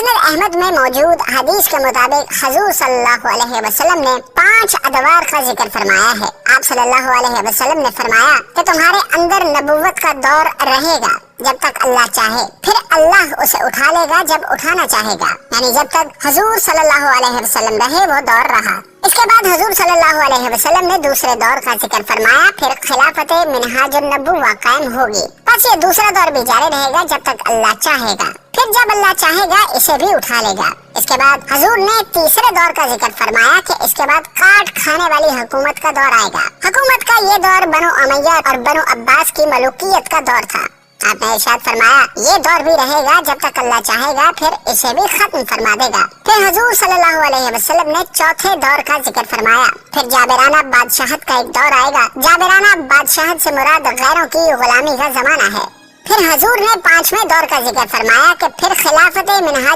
मुस्नद अहमद में मौजूद हदीस के मुताबिक हुजूर सल्लल्लाहु अलैहि वसल्लम ने 5 अदवार का जिक्र फरमाया है। आप सल्लल्लाहु अलैहि वसल्लम ने फरमाया कि तुम्हारे अंदर नबुव्वत का दौर रहेगा जब तक अल्लाह चाहे, फिर अल्लाह उसे उठा लेगा जब उठाना चाहेगा, यानी जब तक हुजूर सल्लल्लाहु अलैहि वसल्लम रहे वो दौर रहा। इसके बाद हुजूर सल्लल्लाहु अलैहि वसल्लम ने दूसरे दौर का जिक्र फरमाया, फिर खिलाफत मिनहाजुन नबुव्वा कायम होगी। बस ये दूसरा दौर भी जारी रहेगा जब तक अल्लाह चाहेगा, फिर जब अल्लाह चाहेगा इसे भी उठा लेगा। इसके बाद हुजूर ने तीसरे दौर का जिक्र फरमाया कि इसके बाद काट खाने वाली हुकूमत का दौर आएगा। हुकूमत का ये दौर बनु उमय्या और बनु अब्बास की मलूकियत का दौर था। आपने इरशाद फरमाया ये दौर भी रहेगा जब तक अल्लाह चाहेगा, फिर इसे भी खत्म फरमा देगा। फिर हुजूर सल्लल्लाहु अलैहि वसल्लम ने चौथे दौर का जिक्र फरमाया, फिर जाबिराना बादशाहत का एक दौर आएगा। जाबिराना बादशाहत से मुराद गैरों की गुलामी का जमाना है। फिर हुजूर ने 5वें दौर का जिक्र फरमाया कि फिर खिलाफत मिनहाज